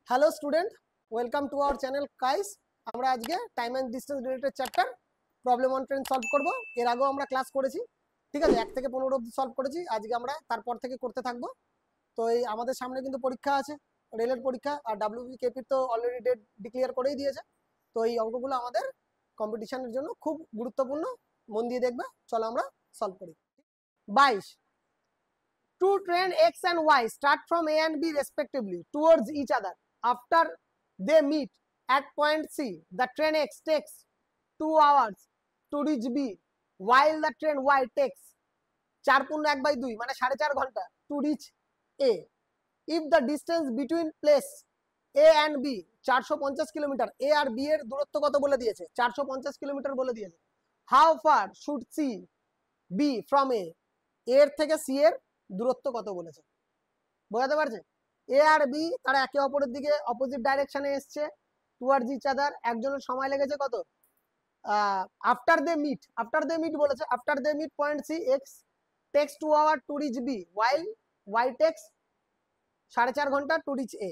Hello student, welcome to our channel guys. আমরা আজকে time and distance related chapter problem on train solve করব। এর আগেও আমরা ক্লাস করেছি, ঠিক আছে, 1 থেকে 15 অবধি সলভ করেছি। আজকে আমরা তারপর থেকে করতে থাকবো। তো এই আমাদের সামনে কিন্তু পরীক্ষা আছে, রেলের পরীক্ষা, আর WBKP তো অলরেডি ডেট ডিক্লেয়ার করেই দিয়েছে। তো এই অঙ্কগুলো আমাদের কম্পিটিশনের জন্য খুব গুরুত্বপূর্ণ, মন দিয়ে দেখবে। চলো আমরা সলভ করি। 22, two train X and Y start from A and B respectively towards each other. After they meet at point C, the train X takes 2 hours to reach B, while the train Y takes 4.1/2 মানে 4.5 ঘন্টা to reach A. If the distance between place A and B 450 kilometre, A আর B এর দূরত্ব কত বলে দিয়েছে? 450 kilometre বলে দিয়েছে। How far should C be from A? এর থেকে C এর দূরত্ব কত বলেছে? বোঝাতে পারছে? এ আর বি তারা একে অপরের দিকে অপোজিট ডাইরেকশনে এসছে, টুয়ার্ডস ইচ আদার। একজনের সময় লেগেছে কত? আফটার দে মিট বলেছে। After they meet point C, X takes 2 hour to reach B, while Y takes 4.5 ঘন্টা টু রিচ এ।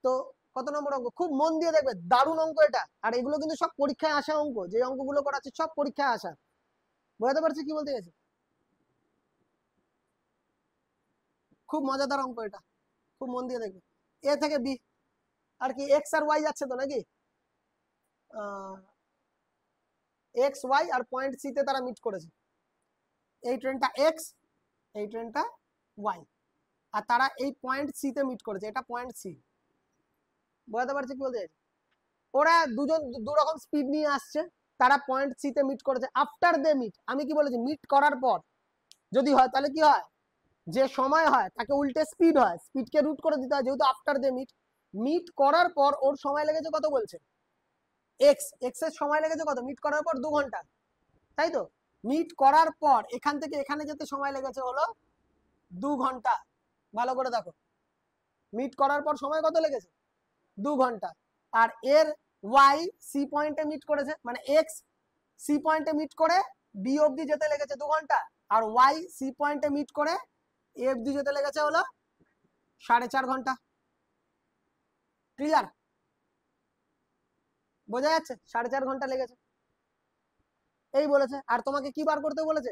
তো কত নম্বর অঙ্ক? খুব মন দিয়ে দেখবে, দারুণ অঙ্ক এটা। আর এগুলো কিন্তু সব পরীক্ষায় আসা অঙ্ক, যে অঙ্কগুলো করাচ্ছে সব পরীক্ষায় আসা। বোঝাতে পারছি কি বলতে গেছি? খুব মজাদার অঙ্ক এটা, খুব মন দিয়ে দেখবে। এ থেকে বি আর কি, এক্স আর ওয়াই যাচ্ছে তো নাকি, এক্স ওয়াই আর পয়েন্ট সি তে তারা মিট করেছে। এই ট্রেনটা এক্স, এই ট্রেনটা ওয়াই, আর তারা এই পয়েন্ট সি তে মিট করেছে। এটা পয়েন্ট সি। বোঝাতে পারছি কি বলতে চাইছি? ওরা দুজন দু রকম স্পিড নিয়ে আসছে, তারা পয়েন্ট সি তে মিট করেছে। আফটার দে মিট, আমি কি বলেছি? মিট করার পর যদি হয় তাহলে কি হয়? যে সময় হয় তাকে উল্টে স্পিড হয়, স্পিডকে রুট করে দিতে হয়। যেহেতু আফটার দে মিট, মিট করার পর ওর সময় লেগেছে কত বলছে? এক্স, এক্স এর সময় লেগেছে কত? মিট করার পর 2 ঘন্টা, তাই তো? মিট করার পর এখান থেকে এখানে যেতে সময় লেগেছে হলো 2 ঘন্টা। ভালো করে দেখো, মিট করার পর সময় কত লেগেছে? 2 ঘন্টা। আর এর ওয়াই সি পয়েন্টে মিট করেছে, মানে এক্স সি পয়েন্টে মিট করে বি অবধি যেতে লেগেছে 2 ঘন্টা, আর ওয়াই সি পয়েন্টে মিট করে এ অবধি যেতে লেগেছে হলো 4.5 ঘন্টা। ক্লিয়ার? বোঝা যাচ্ছে? 4.5 ঘন্টা লেগেছে এই বলেছে। আর তোমাকে কি বার করতে বলেছে?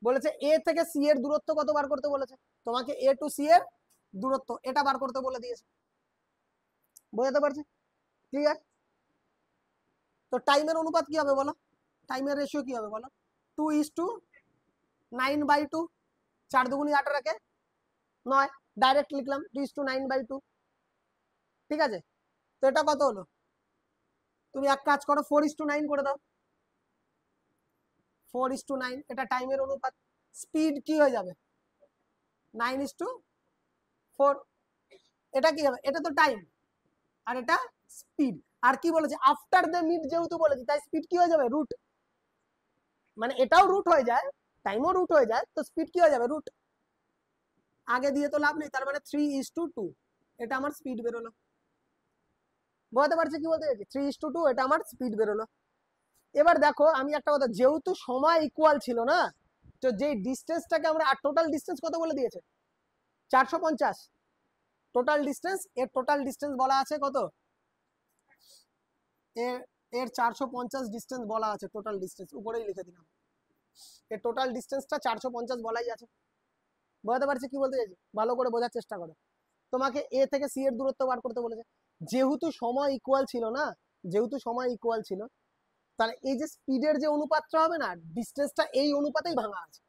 বলেছে এ থেকে সি এর দূরত্ব কত বার করতে বলেছে। তোমাকে এ টু সি এর দূরত্ব এটা বার করতে বলে দিয়েছে। বোঝাতে পারছি? ক্লিয়ার? তো টাইমের অনুপাত কি হবে বলো? টাইমের রেশিও কি হবে বলো? 2:9/2। 4 দুগুনি 8 রাখে 9, ডাইরেক্ট লিখলাম 2:9/2। ঠিক আছে, তো এটা কত হলো? তুমি এক কাজ করো, 4:9 করে দাও। 4:9 এটা টাইমের অনুপাত। স্পিড কি হয়ে যাবে? 9:4। এটা কি হবে? এটা তো টাইম আর এটা স্পিড। আর কি বলেছে? আফটার দ্য মিট যেহেতু বলেছে, তাই স্পিড কি হয়ে যাবে? রুট। মানে এটাও রুট হয়ে যায়, টাইমও রুট হয়ে যায়, তো স্পিড কি হয়ে যাবে? রুট। আগে দিয়ে তো লাভ নেই, তার মানে 3:2 এটা আমার স্পিড বেরোলো। বুঝতে পারছি কি বলতে চাইছি? 3:2 এটা আমার স্পিড বেরোলো। এবার দেখো, আমি একটা কথা, যেহেতু সময় ইকুয়াল ছিল না, তো যে ডিস্টেন্সটাকে আমরা, আর টোটাল ডিস্টেন্স কত বলে দিয়েছে? 450 টোটাল ডিস্টেন্স। এর টোটাল ডিস্টেন্স বলা আছে কত? এর 450 ডিস্টেন্স বলা আছে। টোটাল ডিস্টেন্স উপরেই লিখে দিলাম, এর টোটাল ডিস্টেন্সটা 450 বলাই আছে। বুঝতে পারছি কি বলতে চাইছি? ভালো করে বোঝার চেষ্টা করো। তোমাকে এ থেকে সি এর দূরত্ব বার করতে বলেছে। যেহেতু সময় ইকুয়াল ছিল না, যেহেতু সময় ইকুয়াল ছিল, তাহলে এই যে স্পিডের যে অনুপাতটা হবে না, ডিস্টেন্সটা এই অনুপাতেই ভাঙা আছে।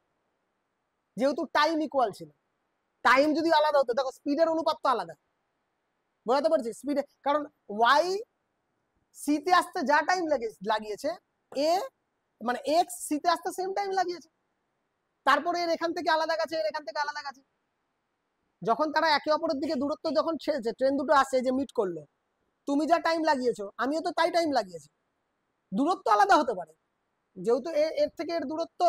যেহেতু টাইম ইকুয়াল ছিল, টাইম যদি আলাদা হতো, দেখো স্পিডের অনুপাত তো আলাদা। বোঝাতে পারছি? স্পিডে, কারণ ওয়াই সিতে আসতে যা টাইম লাগিয়েছে, এ মানে এক্স সিতে আসতে সেম টাইম লাগিয়েছে। তারপরে এর এখান থেকে আলাদা গেছে, এর এখান থেকে আলাদা গেছে। যখন তারা একে অপরের দিকে দূরত্ব যখন ছেড়েছে, ট্রেন দুটো আসে যে মিট করলো, তুমি যা টাইম লাগিয়েছো আমিও তো তাই টাইম লাগিয়েছি। দূরত্ব আলাদা হতে পারে, যেহেতু এর থেকে এর দূরত্ব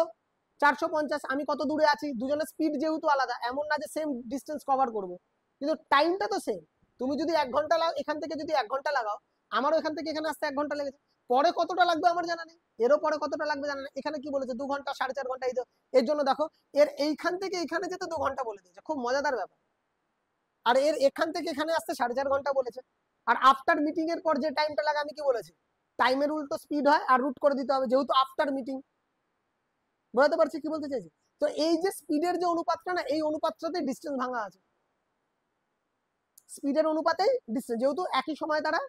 450, আমি কত দূরে আছি, দুজনের স্পিড যেহেতু আলাদা, এমন না যে সেম ডিস্টেন্স কভার করবো, কিন্তু টাইমটা তো সেম। তুমি যদি 1 ঘন্টা এখান থেকে যদি 1 ঘন্টা লাগাও, আমারও এখান থেকে এখানে আসতে 1 ঘন্টা লেগেছে। পরে কতটা লাগবে আমার জানা নেই, এরও পরে কতটা লাগবে জানা নেই। এখানে কি বলেছে? 2 ঘন্টা 4.5 ঘন্টা। এই এর জন্য দেখো, এর এইখান থেকে এইখানে যেতে 2 ঘন্টা বলে দিয়েছে। খুব মজাদার ব্যাপার। আর এর এখান থেকে এখানে আসতে 4.5 ঘন্টা বলেছে। আর আফটার মিটিং এর পর যে টাইমটা লাগে আমি কি বলেছি, টাইমের উল্টো স্পিড হয় আর রুট করে দিতে হবে, যেহেতু আফটার মিটিং। বুঝতে পারছি কি বলতে চাইছি? তো এই যে স্পিডের যে অনুপাতটা না, এই অনুপাতটাতে ডিস্টেন্স ভাঙা আছে, স্পিডের অনুপাতেই ডিস্টেন্স, যেহেতু একই সময় তারা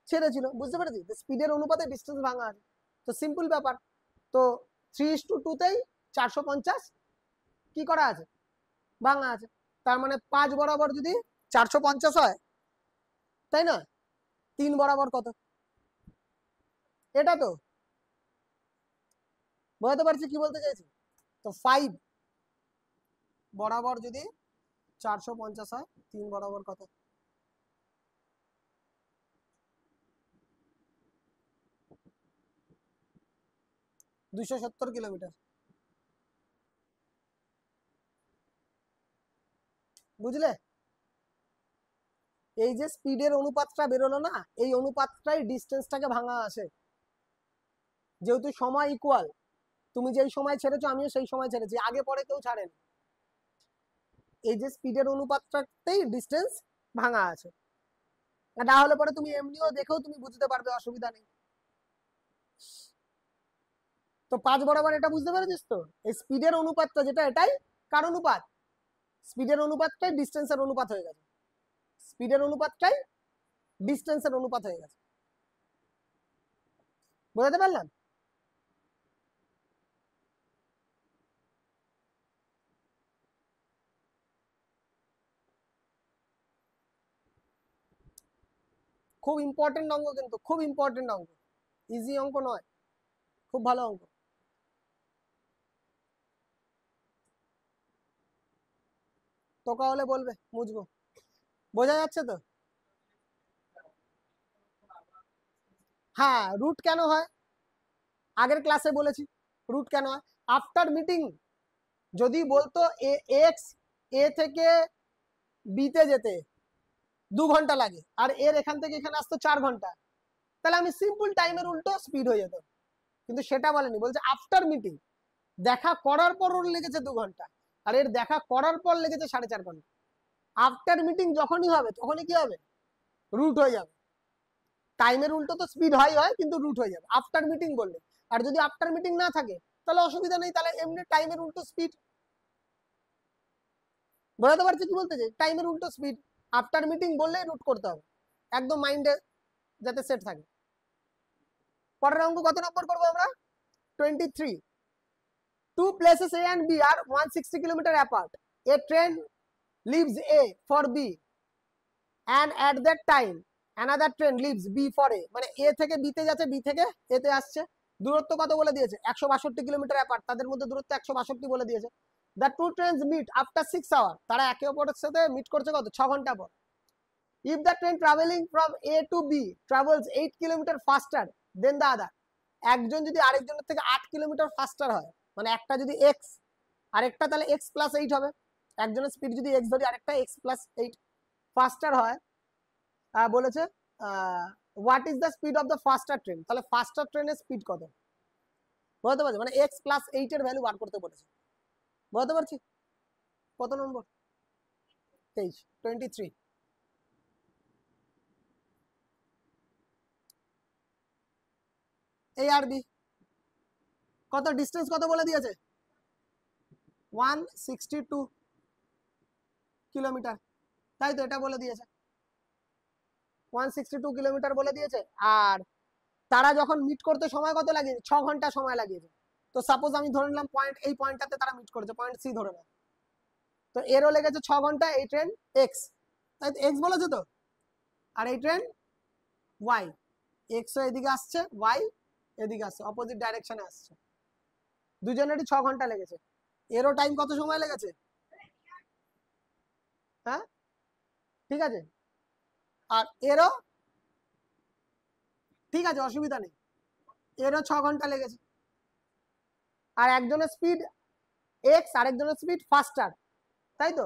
ছেড়েছিল। বুঝতে পেরেছি? স্পিডের অনুপাতে ডিস্টেন্স ভাঙা আছে, তো সিম্পল ব্যাপার। তো 3:2 তেই 450 কি করা আছে, ভাঙা আছে। তার মানে 5 বরাবর যদি 450 হয়, তাই না, 3 বরাবর কত, এটা তো বুঝতে পারছি কি বলতে চাইছি? তো 5 বরাবর যদি 450 হয়, 3 বরাবর কত, 270 কিলোমিটার। বুঝলে? এই যে স্পিডের অনুপাতটা বেরোলো না, এই অনুপাতটাই ডিস্টেন্সটাকে ভাঙা আসে, যেহেতু সময় ইকুয়াল। তুমি যেই সময় ছেড়েছো আমিও সেই সময় ছেড়েছি, আগে পরে কেউ ছাড়েনি। এই যে স্পিডের অনুপাতটাতেই ডিস্টেন্স ভাঙা আছে, না হলে পরে তুমি এমনিও দেখেও তুমি বুঝতে পারবে, অসুবিধা নেই। তো 5 বরাবর এটা বুঝতে পেরেছিস তো? এই স্পিডের অনুপাতটা যেটা, এটাই কার অনুপাত, স্পিডের অনুপাতটাই ডিস্টেন্সের অনুপাত হয়ে গেছে, স্পিডের অনুপাতটাই ডিস্টেন্সের অনুপাত হয়ে গেছে। বোঝাতে পারলাম? খুব ইম্পর্টেন্ট অঙ্ক, কিন্তু খুব ইম্পর্টেন্ট অঙ্ক, ইজি অঙ্ক নয়, খুব ভালো অঙ্ক। তোকা হলে বলবে, বুঝবো। বোঝা যাচ্ছে তো? হ্যাঁ, রুট কেন হয় আগের ক্লাসে বলেছি, রুট কেন হয়। আফটার মিটিং যদি বলতো এক্স এ থেকে বিতে যেতে 2 ঘন্টা লাগে, আর এর এখান থেকে এখানে আসতো 4 ঘন্টা, তাহলে আমি সিম্পল টাইমের উল্টো স্পিড হয়ে যেত। কিন্তু সেটা বলেনি, বলছে আফটার মিটিং, দেখা করার পর ওর লেগেছে 2 ঘন্টা, আর এর দেখা করার পর লেগেছে 4.5 ঘন্টা। আফটার মিটিং যখনই হবে তখনই কি হবে, রুট হয়ে যাবে। টাইমের উল্টো তো স্পিড হয় কিন্তু রুট হয়ে যাবে আফটার মিটিং বললে। আর যদি আফটার মিটিং না থাকে তাহলে অসুবিধা নেই, তাহলে এমনি টাইমের উল্টো স্পিড। বোঝাতে পারছি কি বলতে চাই? টাইমের উল্টো স্পিড, আফটার মিটিং বললে রুট করতে হবে, একদম মাইন্ডে যাতে সেট থাকে। পরের অঙ্ক কত নম্বর করবো আমরা? 23। Two places A and B are 160 kilometer apart. A train leaves A for B, and at that time another train leaves B for A. মানে A থেকে B তে যাচ্ছে, B থেকে A তে আসছে। দূরত্ব কত বলে দিয়েছে? 162 কিলোমিটার অ্যাপার্ট, তাদের মধ্যে দূরত্ব 162 বলে দিয়েছে। The two trains meet after 6 hours. তারা একে অপরের সাথে মিট করছে কত, 6 ঘন্টা পর। If the train traveling from A to B travels 8 kilometer faster than the other, একজন যদি আরেকজনের থেকে 8 কিলোমিটার ফাস্টার হয়, মানে একটা যদি x আরেকটা তাহলে x প্লাস 8 হবে, একজনের স্পিড যদি x ধরি আরেকটা x প্লাস 8 ফাস্টার হয়, বলেছে what is the speed of the ফাস্টার train, তাহলে ফাস্টার ট্রেনের স্পিড কত বলতে পারছি, মানে x প্লাস 8 এর ভ্যালু বার করতে বলেছে। বলতে পারছি কত নম্বর? 23। এই আর বি কত, ডিস্টেন্স কত বলে দিয়েছে, 162 কিলোমিটার, তাই তো, এটা বলে দিয়েছে 162 কিলোমিটার বলে দিয়েছে। আর তারা যখন মিট করতে সময় কত লাগিয়েছে, 6 ঘন্টা সময় লাগিয়েছে। তো সাপোজ আমি ধরে নিলাম পয়েন্ট, এই পয়েন্টটাতে তারা মিট করেছে, পয়েন্ট সি ধরে নাও, তো এরও লেগেছে 6 ঘন্টা, এই ট্রেন এক্স, তাই তো এক্স বলেছে তো, আর এই ট্রেন ওয়াই, এক্স এদিকে আসছে, ওয়াই এদিকে আসছে, অপোজিট ডাইরেকশনে আসছে, দুজনেরই 6 ঘন্টা লেগেছে। এরও টাইম কত সময় লেগেছে? হ্যাঁ, ঠিক আছে, আর এরও ঠিক আছে, অসুবিধা নেই, এরও 6 ঘন্টা লেগেছে। আর একজনের স্পিড এক্স, আরেকজনের স্পিড ফাস্টার, তাই তো।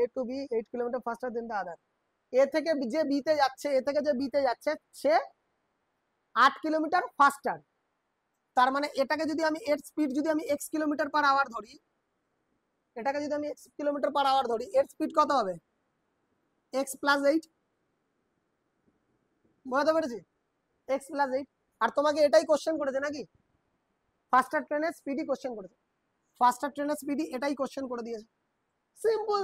A to B 8 kilometre faster than the other, A থেকে যে বিতে যাচ্ছে, এ থেকে যে বিতে যাচ্ছে সে 8 কিলোমিটার ফাস্টার, তার মানে এটাকে যদি আমি এর স্পিড যদি আমি x কিলোমিটার পার আওয়ার ধরি, এটাকে যদি আমি x কিলোমিটার পার আওয়ার ধরি, এর স্পিড কত হবে? x প্লাস 8, বুঝতে পেরেছি? x plus 8। আর তোমাকে এটাই কোশ্চেন করেছে নাকি? ফাস্টার ট্রেনের স্পিডই কোশ্চেন করেছে, ফাস্টার ট্রেনের স্পিডই এটাই কোশ্চেন করে দিয়েছে। সিম্পল।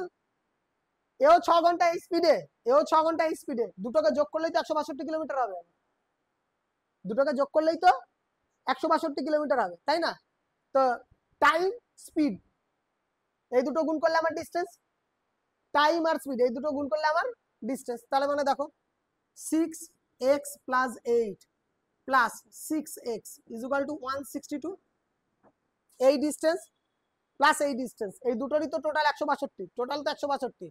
এও 6 ঘন্টা এই স্পিডে, এও 6 ঘন্টা এই স্পিডে, দুটোকে যোগ করলেই তো 162 কিলোমিটার হবে, দুটোকে যোগ করলেই তো 162 কিলোমিটার হবে, তাই না? তো টাইম স্পিড এই দুটো গুণ করলে আমার ডিস্টেন্স, টাইম আর স্পিড এই দুটো গুণ করলে আমার ডিস্টেন্স। তাহলে মানে দেখো 6x plus 8 plus 6x is equal two 162, এই ডিস্টেন্স প্লাস এই ডিস্টেন্স, এই দুটোরই তো টোটাল 162, টোটাল তো 162।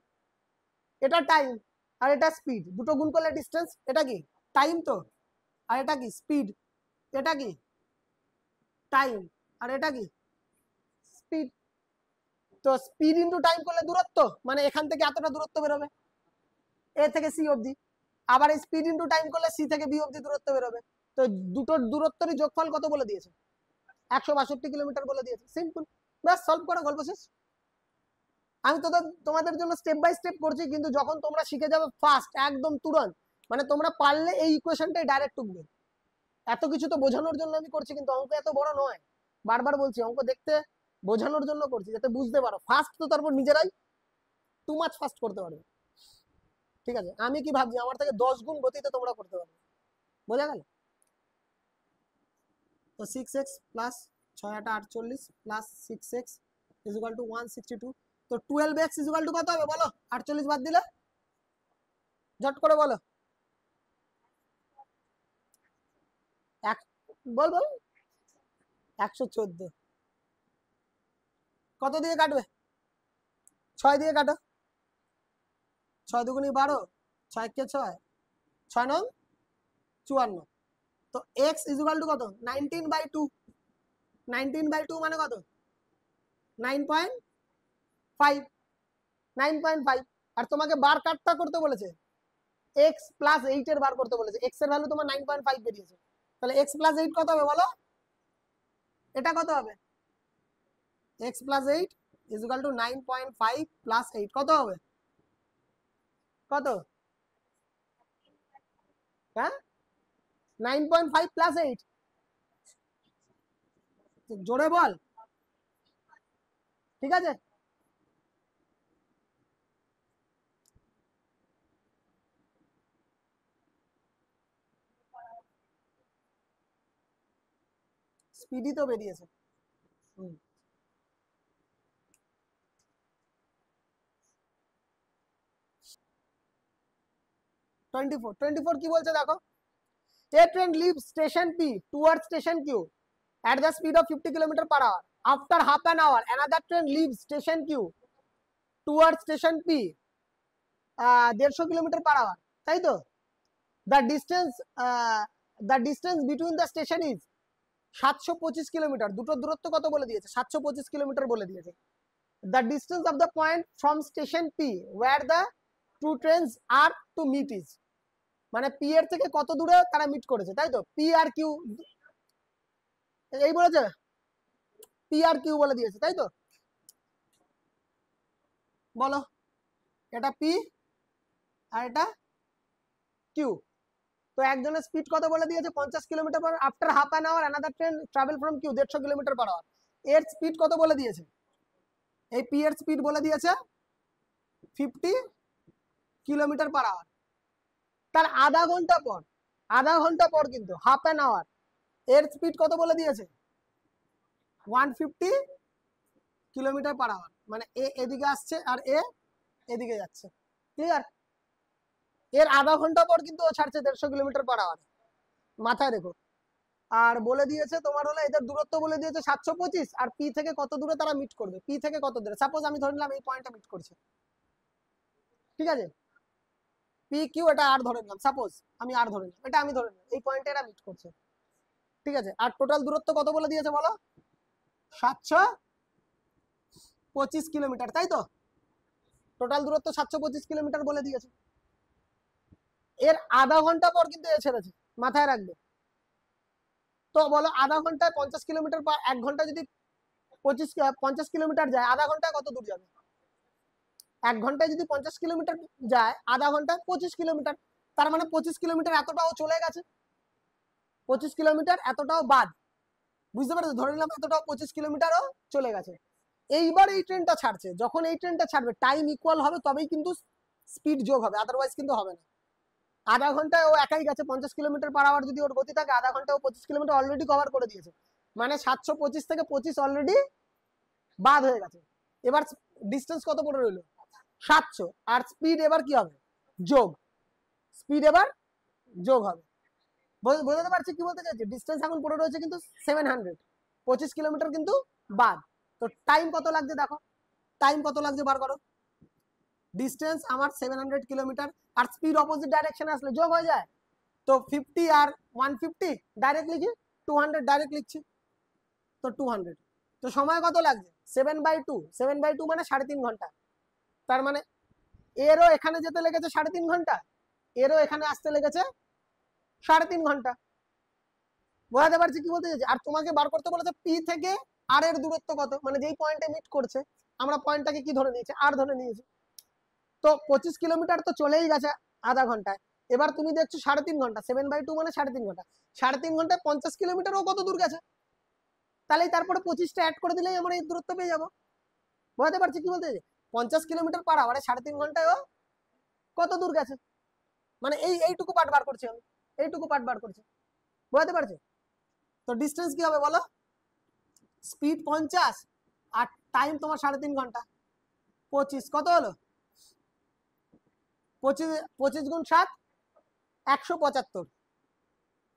এটা টাইম আর এটা স্পিড, দুটো গুণ করলে ডিস্টেন্স। এটা কি টাইম তো, আর এটা কি স্পিড, এটা কি টাইম আর এটা কি স্পিড। তো স্পিড ইনটু টাইম করলে দূরত্ব, মানে এখান থেকে এতটা দূরত্ব বেরোবে এ থেকে সি অবধি, আবার এই স্পিড ইনটু টাইম করলে সি থেকে বি অবধি দূরত্ব বেরোবে। তো দুটোর দূরত্বেরই যোগফল কত বলে দিয়েছে? 162 কিলোমিটার বলে দিয়েছে। সিম্পল, ব্যাস সলভ করা, গল্প শেষ। আমি তো তোমাদের জন্য স্টেপ বাই স্টেপ করছি, কিন্তু যখন তোমরা শিখে যাবে ফাস্ট একদম তুরন্ত, মানে তোমরা পারলে এই ইকুয়েশনটাই ডাইরেক্ট টুকবে। এত কিছু তো বোঝানোর জন্য আমি করছি, কিন্তু অঙ্ক এত বড় নয়, বারবার বলছি অঙ্ক দেখতে বোঝানোর জন্য করছি, যাতে বুঝতে পারো ফাস্ট। তো তারপর নিজেরাই টু মাচ ফাস্ট করতে পারবে, ঠিক আছে? আমি কি ভাবছি, আমার থেকে 10 গুণ গতিতে তোমরা করতে পারবে, বোঝা গেল? তো 6x plus 6×8 = 48 plus 6x is equal two 162। তো 12x ইজ ইকুয়াল টু কত হবে বলো? 48 বাদ দিলে ঝট করে বলো, বল বল। 114 কত দিয়ে কাটবে? 6 দিয়ে কাটো, 6 দুগুণী 12, 6 কে 6, 6 9 54। তো x ইজ ইকুয়াল টু কত? 19/2, 19/2 মানে কত? 9.5, 9.5। আর তোমাকে বার কাটটা করতে বলেছে, x প্লাস 8 এর বার করতে বলেছে, x এর ভ্যালু তোমার 9.5 বেরিয়েছে। তাহলে x প্লাস 8 কত হবে বলো? এটা কত হবে? x plus 8 is equal two 9.5 plus 8 কত হবে? কত? হ্যাঁ 9.5 প্লাস 8, জোরে বল, ঠিক আছে? স্পিডই তো বেরিয়েছে। 24 কি বলছে দেখো, a train leaves station P towards station Q at the speed of 50 km/h. After half an hour another train leaves station Q towards station P 150 km/h, তাই তো? the distance the distance between the station is 725 kilometre. দুটো দূরত্ব কত বলে দিয়েছে? 725 kilometre বলে দিয়েছে। the distance of the point from station P where the two trains are to meet is, মানে পি এর থেকে কত দূরে তারা মিট করেছে, তাই তো? পি আর কিউ এই বলেছে, পি আর কিউ বলে দিয়েছে, তাই তো? বলো, এটা পি আর এটা কিউ। তো একজনের স্পিড কত বলে দিয়েছে? 50 kilometre. After half an hour another train travel from Q 150 km/h। এর স্পিড কত বলে দিয়েছে? এই পি এর স্পিড বলে দিয়েছে 50 km/h। তার আধা ঘন্টা পর কিন্তু হাফ অ্যান আওয়ার এর স্পিড কত বলে দিয়েছে? 150 km/h। মানে এ এদিকে আসছে আর এ এদিকে যাচ্ছে, ক্লিয়ার? এর আধা ঘন্টা পর কিন্তু ও ছাড়ছে 150 km/h, মাথায় রেখো। আর বলে দিয়েছে তোমার হলো এদের দূরত্ব বলে দিয়েছে 725, আর পি থেকে কত দূরে তারা মিট করবে, পি থেকে কত দূরে। সাপোজ আমি ধরে নিলাম এই পয়েন্টটা মিট করছে, ঠিক আছে? পি কিউ এটা আর ধরে নিলাম, সাপোজ আমি আর ধরে নিলাম, এটা আমি ধরে নিলাম এই পয়েন্টে এরা মিট করছে, ঠিক আছে? আর টোটাল দূরত্ব কত বলে দিয়েছে বলো? 725 কিলোমিটার, তাই তো? টোটাল দূরত্ব 725 কিলোমিটার বলে দিয়েছে। এর আধা ঘন্টা পর কিন্তু এ ছেড়েছে, মাথায় রাখবে। তো তো বলো আধা ঘন্টায় 50 কিলোমিটার, 1 ঘন্টা যদি 50 কিলোমিটার যায়, আধা ঘন্টায় কত দূর যাবে? 1 ঘন্টায় যদি 50 কিলোমিটার যায়, আধা ঘন্টায় 25 কিলোমিটার। তার মানে 25 কিলোমিটার এতটাও চলে গেছে, 25 কিলোমিটার এতটাও বাদ। বুঝতে পারছো? ধরে নিলাম এতটাও 25 কিলোমিটারও চলে গেছে। এইবার এই ট্রেনটা ছাড়ছে, যখন এই ট্রেনটা ছাড়বে টাইম ইকুয়াল হবে তবেই কিন্তু স্পিড যোগ হবে, আদারওয়াইজ কিন্তু হবে না। আধা ঘন্টায় ও একাই গেছে 50 কিলোমিটার পার আওয়ার, যদি ওর গতি থাকে আধা ঘন্টায় ও 25 কিলোমিটার অলরেডি কভার করে দিয়েছে, মানে 725 থেকে 25 অলরেডি বাদ হয়ে গেছে। এবার ডিস্টেন্স কত পড়ে রইল? 700। আর স্পিড এবার কি হবে? যোগ। স্পিড এবার যোগ হবে। বোঝাতে পারছি কি বলতে চাইছি? ডিস্টেন্স এখন পড়ে রয়েছে কিন্তু 700, 25 কিলোমিটার কিন্তু বাদ। তো টাইম কত লাগছে দেখো, টাইম কত লাগছে বার করো। ডিস্টেন্স আমার 700 কিলোমিটার, আর স্পিড অপোজিট ডাইরেকশনে আসলে যোগ হয়ে যায়। তো 50 আর 150 ডাইরেক্ট লিখি, 200 ডাইরেক্ট লিখছি, তো 200। তো সময় কত লাগছে? 7/2, 7/2 মানে 3.5 ঘন্টা। তার মানে এরও এখানে যেতে লেগেছে 3.5 ঘন্টা, এরও এখানে আসতে লেগেছে 3.5 ঘন্টা। বোঝাতে পারছি কি বলতে চাইছি? আর তোমাকে বার করতে বলেছে পি থেকে আর এর দূরত্ব কত, মানে যেই পয়েন্টে মিট করছে আমরা পয়েন্টটাকে কি ধরে নিয়েছি? আর ধরে নিয়েছি। তো 25 কিলোমিটার তো চলেই গেছে আধা ঘন্টায়। এবার তুমি দেখছো 3.5 ঘন্টা, 7/2 মানে 3.5 ঘন্টা, 3.5 ঘন্টায় 50 কিলোমিটারও কত দূর গেছে, তাহলেই তারপরে 25টা অ্যাড করে দিলেই আমরা এই দূরত্ব পেয়ে যাবো। বোঝাতে পারছি কি বলতে চাইছি? 50 কিলোমিটার পার আওয়ারে 3.5 ঘন্টায় ও কত দূর গেছে, মানে এইটুকু পার্ট বার করছি আমি, এইটুকু পার্ট বার করছি। বোঝাতে পারছি? তো ডিস্টেন্স কি হবে বলো? স্পিড 50 আর টাইম তোমার 3.5 ঘন্টা, 25 কত হলো? 25 গুণ 7, 175,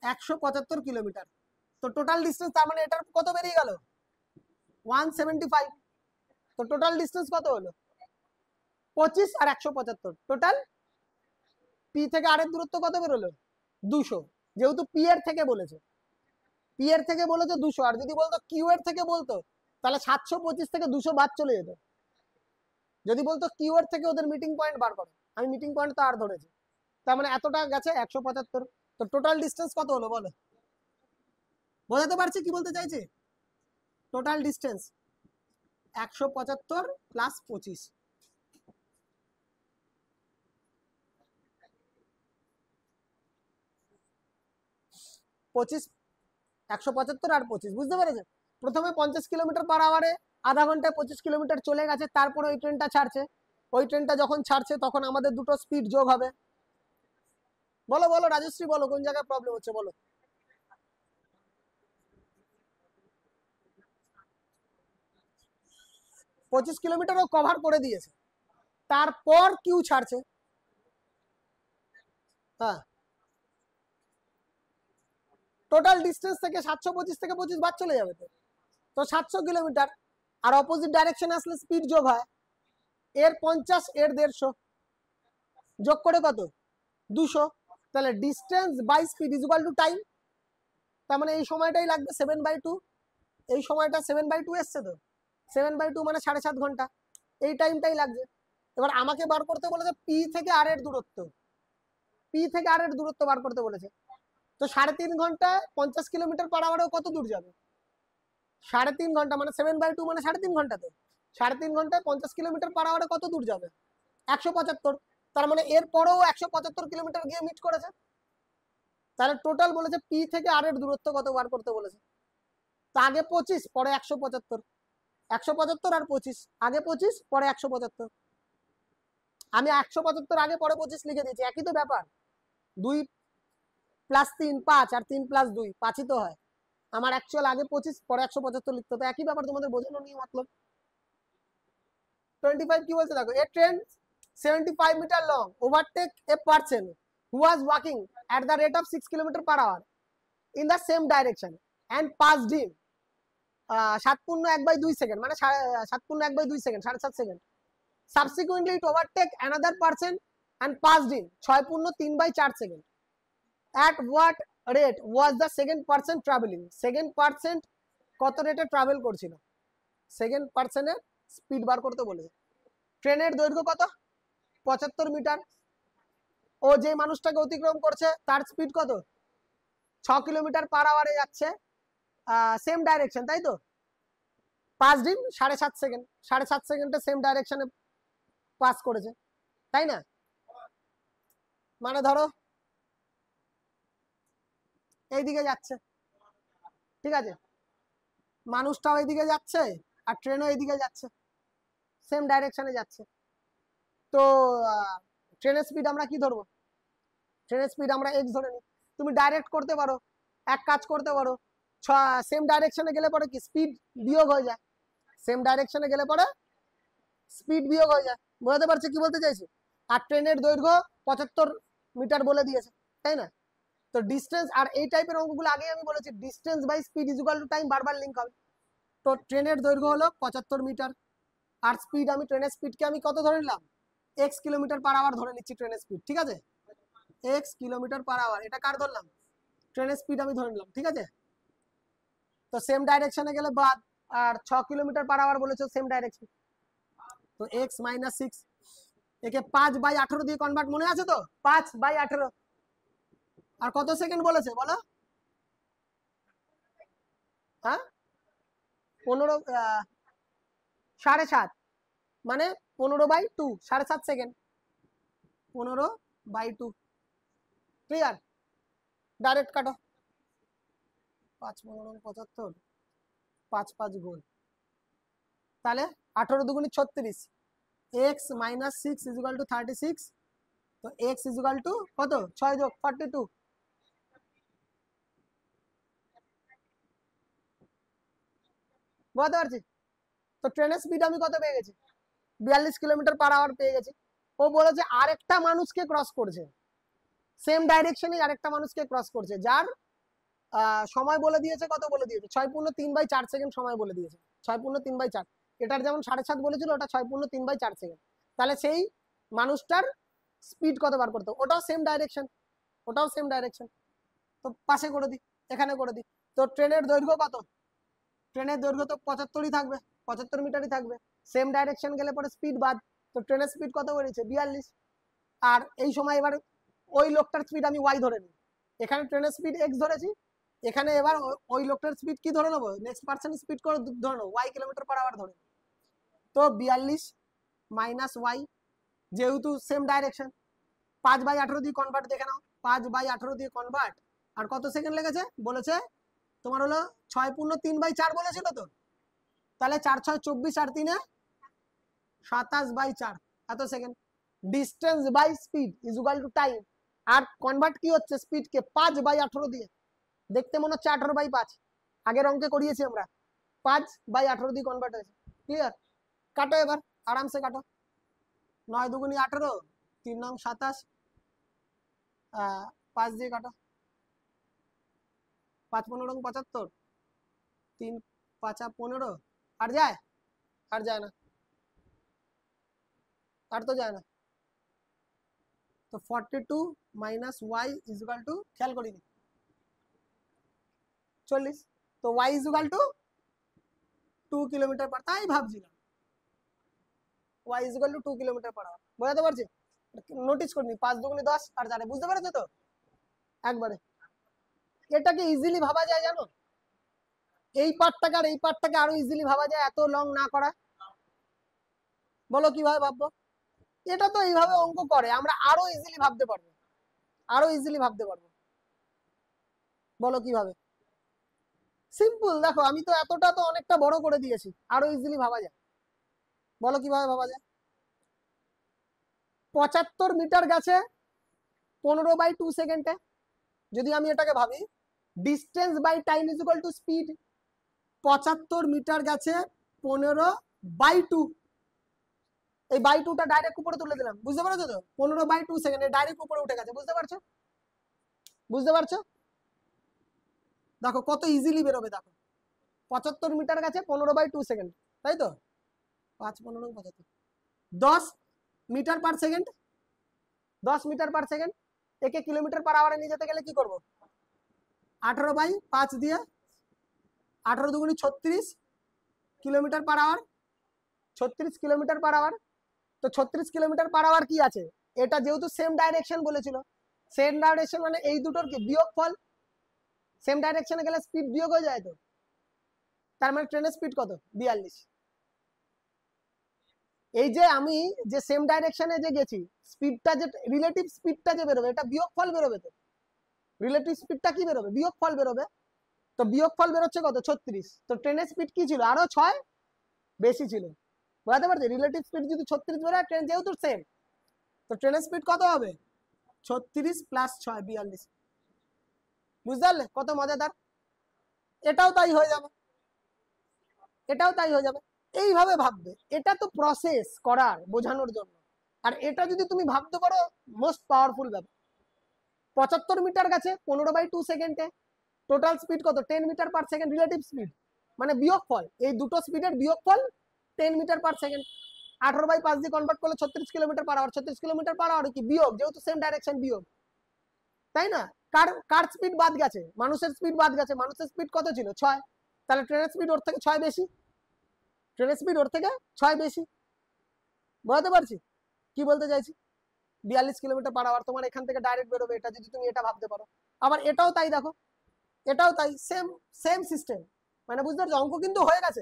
175 কিলোমিটার। তো টোটাল ডিস্টেন্স তার মানে এটার কত বেরিয়ে গেল? 175। তো টোটাল ডিস্টেন্স কত হলো? 25 আর 175, টোটাল পি থেকে আর এর দূরত্ব কত বেরোলো? 200। যেহেতু পি এর থেকে বলেছে, পি এর থেকে বলেছে 200, আর যদি বলতো কিউ এর থেকে বলতো তাহলে 725 থেকে 200 বাদ চলে যেত। যদি বলতো কিউ এর থেকে ওদের মিটিং পয়েন্ট বার করো, আমি মিটিং পয়েন্ট তো আর ধরেছি, তার মানে এতটা গেছে 175। তো টোটাল ডিস্টেন্স কত হলো বলো? বোঝাতে পারছি কি বলতে চাইছি? Total distance 175 plus 25। 175 আর 25, বুঝতে পেরেছেন? প্রথমে 50 কিলোমিটার পার আওয়ারে আধা ঘন্টায় 25 কিলোমিটার চলে গেছে, তারপরে ওই ট্রেনটা ছাড়ছে, ওই ট্রেনটা যখন ছাড়ছে তখন আমাদের দুটো স্পিড যোগ হবে। বলো বলো রাজশ্রী, বলো কোন জায়গায় প্রবলেম হচ্ছে বলো। 25 কিলোমিটারও কভার করে দিয়েছে, তারপর কিউ ছাড়ছে। হ্যাঁ, টোটাল ডিস্টেন্স থেকে 725 থেকে 25 বাদ চলে যাবে। তো 700 কিলোমিটার, আর অপোজিট ডাইরেকশন আসলে স্পিড যোগ হয়, এর 50 এর 150, যোগ করে কত? 200। তাহলে distance by speed is equal to time. তার মানে এই সময়টাই লাগবে 7/2, এই সময়টা 7/2 এসছে, তো 7/2 মানে 7.5 ঘন্টা, এই টাইমটাই লাগছে। এবার আমাকে বার করতে বলেছে পি থেকে আর এর দূরত্ব, পি থেকে আর এর দূরত্ব বার করতে বলেছে। তো 3.5 ঘন্টায় 50 কিলোমিটার পার আওয়ারেও কত দূর যাবে? 3.5 ঘন্টা মানে 7/2 মানে 3.5 ঘন্টা, তো 3.5 ঘন্টায় 50 কিলোমিটার পার আওয়ারে কত দূর যাবে? 175। তার মানে এর পরেও 175 কিলোমিটার গিয়ে মিট করেছে। তাহলে টোটাল বলেছে পি থেকে আর এর দূরত্ব কত বার করতে বলেছে। তো আগে 25 পরে 175, 175 আর 25, আগে 25 পরে 175। আমি 175 আগে পরে 25 লিখে দিয়েছি, একই তো ব্যাপার। 2 প্লাস 3 5, আর 3 প্লাস 2 5ই তো হয়। আমার অ্যাকচুয়াল আগে 25 পরে 175 লিখতে হতো, একই ব্যাপার, তোমাদের বোঝানো নিয়ে মতলব। 25 কি বলছে দেখো, a train 75 metre long overtake a person who was walking at the rate of 6 kilometre per hour in the same direction and passed him 7.1/2 second, মানে 7.1/2 second, 7.5 second. Subsequently it overtake another person and passed him 6.3/4 second. At what rate was the second person traveling? Second person কত রেটে travel করছিল? Second পার্সনের speed বার করতে বলেছে। ট্রেনের দৈর্ঘ্য কত? 75 মিটার। ও যে মানুষটাকে অতিক্রম করছে তার স্পিড কত? 6 কিলোমিটার পার আওয়ারে যাচ্ছে, সেম ডাইরেকশন, তাই তো? 5 ডিম 7.5 সেকেন্ড, 7.5 সেকেন্ডে সেম ডাইরেকশনে পাস করেছে, তাই না? মানে ধরো এইদিকে যাচ্ছে, ঠিক আছে, মানুষটাও এইদিকে যাচ্ছে আর ট্রেনও এইদিকে যাচ্ছে, সেম ডাইরেকশনে যাচ্ছে। তো ট্রেনের স্পিড আমরা কি ধরবো? ট্রেনের স্পিড আমরা এক্স ধরে নিই। তুমি ডাইরেক্ট করতে পারো, এক কাজ করতে পারো, সেম ডাইরেকশনে গেলে পরে কি স্পিড বিয়োগ হয়ে যায়, সেম ডাইরেকশনে গেলে পরে স্পিড বিয়োগ হয়ে যায়। বুঝতে পারছো কি বলতে চাইছি? আর ট্রেনের দৈর্ঘ্য 75 মিটার বলে দিয়েছে, তাই না? তো ডিস্টেন্স, আর এই টাইপের অঙ্কগুলো আগে আমি বলেছি, distance by speed is equal to time বারবার লিঙ্ক হবে। তো ট্রেনের দৈর্ঘ্য হলো 75 মিটার, আর স্পিড আমি ট্রেনের স্পিডকে আমি কত ধরে নিলাম, এক্স কিলোমিটার পার আওয়ার ধরে নিচ্ছি ট্রেনের স্পিড, ঠিক আছে? এক্স কিলোমিটার পার আওয়ার, এটা কার ধরলাম? ট্রেনের স্পিড আমি ধরে নিলাম, ঠিক আছে? তো সেম ডাইরেকশনে গেলে বাদ, আর 6 কিলোমিটার পার আওয়ার বলেছো সেম ডাইরেকশন, তো এক্স মাইনাস 6, একে 5/18 দিয়ে কনভার্ট, মনে আছে তো? 5/18, আর কত সেকেন্ড বলেছে বলো? হ্যাঁ 15, 7.5, মানে 15/2, 7.5 সেকেন্ড, 15/2। ক্লিয়ার? ডাইরেক্ট কাটো, 5×15 = 75, 5 গুণ, তাহলে 18 দুগুণি 36, x minus 6 is equal two 36। তো এক্স ইজ ইকুয়াল টু কত, 6 যোগ 42। বুঝতে পারছি? তো ট্রেনের স্পিড আমি কত পেয়ে গেছি, 42 কিলোমিটার পার আওয়ার পেয়ে গেছি। ও বলেছে আরেকটা মানুষকে ক্রস করছে, সেম ডাইরেকশনে আরেকটা মানুষকে ক্রস করছে, যার সময় বলে দিয়েছে, কত বলে দিয়েছে, 6.3/4 সেকেন্ড সময় বলে দিয়েছে, 6.3/4। এটার যেমন 7.5 বলেছিল, ওটা 6.3/4 সেকেন্ড। তাহলে সেই মানুষটার স্পিড কত বার করতে, ওটাও সেম ডাইরেকশন, ওটাও সেম ডাইরেকশন। তো পাশে করে দিই, এখানে করে দিই। তো ট্রেনের দৈর্ঘ্য কত, ট্রেনের দৈর্ঘ্য তো 75ই থাকবে, 75 মিটারই থাকবে, সেম ডাইরেকশন গেলে পরে স্পিড বাদ। তো ট্রেনের স্পিড কত বেরিয়েছে, 42। আর এই সময় এবার ওই লোকটার স্পিড আমি ওয়াই ধরে নিই, এখানে ট্রেনের স্পিড এক্স ধরেছি, এখানে এবার ওই লোকটার স্পিড কি ধরে নেবো, নেক্সট পার্সন স্পিড করে ধরে নেবো, ওয়াই কিলোমিটার পার আওয়ার ধরে। তো 42 মাইনাস ওয়াই, যেহেতু সেম ডাইরেকশন, 5/18 দিয়ে কনভার্ট, দেখে নাও 5/18 দিয়ে কনভার্ট, আর কত সেকেন্ড লেগেছে বলেছে তোমার, হলো 6.3/4 বলেছিল তো, তাহলে 4 6 24 আর 3 27/4 এত second. Distance by speed is equal to time, আর কনভার্ট কি হচ্ছে স্পিডকে 5/18 দিয়ে, দেখতে মনে হচ্ছে 18/5, আগের অঙ্কে করিয়েছি আমরা, 5/18 দিয়ে কনভার্ট হয়েছে। ক্লিয়ার? কাটো এবার, আরামসে কাটো, 9 দুগুণি 18, 3 নং 27, 5 দিয়ে কাটো, 5 15 75, 3 5 15, আর যায়? আর যায় না, আর তো যায় না। তো 42 minus Y is equal to, খেয়াল করিনি, 40। তো Y is equal to 2 kilometre per, তাই ভাবছিলাম Y is equal to 2 kilometre per hour. বোঝাতে পারছি? নোটিস করিনি, 5 দুগুণি 10 আর 4, বুঝতে পেরেছো তো একবারে? এটাকে ইজিলি ভাবা যায়, জানো, এই পার্টটাকে আর এই পার্টটাকে আরো ইজিলি ভাবা যায়, এত লং না করা। বলো কিভাবে ভাববো? এটা তো এইভাবে অঙ্ক করে, আমরা আরো ইজিলি ভাবতে পারবো, আরো ইজিলি ভাবতে পারবো। বলো কিভাবে? সিম্পল, দেখো আমি তো এতটা তো অনেকটা বড় করে দিয়েছি, আরো ইজিলি ভাবা যায়। বলো কিভাবে ভাবা যায়? 75 মিটার গেছে 15/2 সেকেন্ডে, যদি আমি এটাকে ভাবি distance by time is equal to speed, 75 metre গেছে 15/2, এই বাই 2টা ডাইরেক্ট উপরে তুলে দিলাম, বুঝতে পারছো তো? 15/2 সেকেন্ডে ডাইরেক্ট উপরে উঠে গেছে, বুঝতে পারছো? বুঝতে পারছো? দেখো কত ইজিলি বেরোবে, দেখো 75 মিটার গেছে 15/2 সেকেন্ড, তাই তো? 5 15 75, 10 metre per second, 10 metre per second. একে কিলোমিটার পার আওয়ারে নিয়ে যেতে গেলে কি করবো, 18/5 দিয়ে, 18 দুগুণি 36 kilometre per hour, 36 kilometre per hour. তো 36 কিলোমিটার পার আওয়ার কি আছে, এটা যেহেতু সেম ডাইরেকশন বলেছিল, সেম ডাইরেকশন মানে এই দুটোর কি বিয়োগ ফল, সেম ডাইরেকশনে গেলে স্পিড বিয়োগ হয়ে যায়, তো তার মানে ট্রেনের স্পিড কত? 42। এই যে আমি যে সেম ডাইরেকশনে যে গেছি, স্পিডটা যে রিলেটিভ স্পিডটা যে বেরোবে এটা বিয়োগফল বেরোবে। তো রিলেটিভ স্পিডটা কি বেরোবে? বিয়োগফল বেরোবে। তো বিয়োগফল বেরোচ্ছে কত? 36। তো ট্রেনের স্পিড কি ছিল? আরো 6 বেশি ছিল। বুঝতে পারছি? রিলেটিভ স্পিড যদি 36 বেরোয়, ট্রেন যেহেতু সেম, তো ট্রেনের স্পিড কত হবে? 36 প্লাস 6 42। বুঝতে পারলে কত মজাদার? এটাও তাই হয়ে যাবে, এটাও তাই হয়ে যাবে। এইভাবে ভাববে, এটা তো প্রসেস করার বোঝানোর জন্য। আর এটা যদি তুমি ভাবতে পারো, মোস্ট পাওয়ারফুল ব্যাপার। 75 মিটার গেছে 15/2 সেকেন্ডে, টোটাল স্পিড কত? 10 metre per second relative speed, মানে বিয়োগফল, এই দুটো স্পিডের বিয়োগফল 10 মিটার পার সেকেন্ড। 18/5 দিয়ে কনভার্ট করলে 36 kilometre per hour. 36 kilometre per hour কি বিয়োগ, যেহেতু সেম ডাইরেকশন বিয়োগ, তাই না? কার কার স্পিড বাদ গেছে? মানুষের স্পিড বাদ গেছে। মানুষের স্পিড কত ছিল? 6। তাহলে ট্রেনের স্পিড ওর থেকে 6 বেশি। ট্রেনের স্পিড ওর থেকে 6 বেশি। বুঝতে পারছি কি বলতে চাইছি? 42 কিলোমিটার পার আওয়ার তোমার এখান থেকে ডাইরেক্ট বেরোবে, এটা যদি তুমি এটা ভাবতে পারো। আবার এটাও তাই, দেখো এটাও তাই, সেম সেম সিস্টেম। মানে বুঝতে পারছো, অঙ্ক কিন্তু হয়ে গেছে,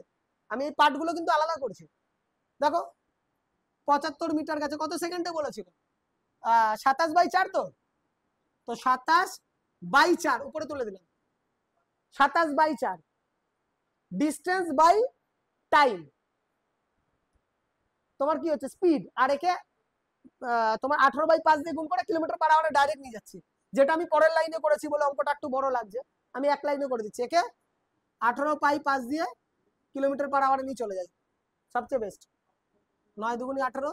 আমি এই পার্টগুলো কিন্তু আলাদা করছি। দেখো 75 মিটার গেছে কত সেকেন্ডে বলেছিল? 27/4। তো 27/4 উপরে তুলে দিলাম, 27/4 ডিস্টেন্স বাই টাইম। তোমার কি হচ্ছে? স্পিড। আর একে তোমার 18/5 দিয়ে গুণ করে কিলোমিটার পার আওয়ারে ডাইরেক্ট নিয়ে যাচ্ছি, যেটা আমি পরের লাইনে করেছি বলে অঙ্কটা একটু বড় লাগছে। আমি এক লাইনে করে দিচ্ছি, একে 18/5 দিয়ে কিলোমিটার পার আওয়ারে নিয়ে চলে যাই, সবচেয়ে বেস্ট। 9 দুগুনি 18,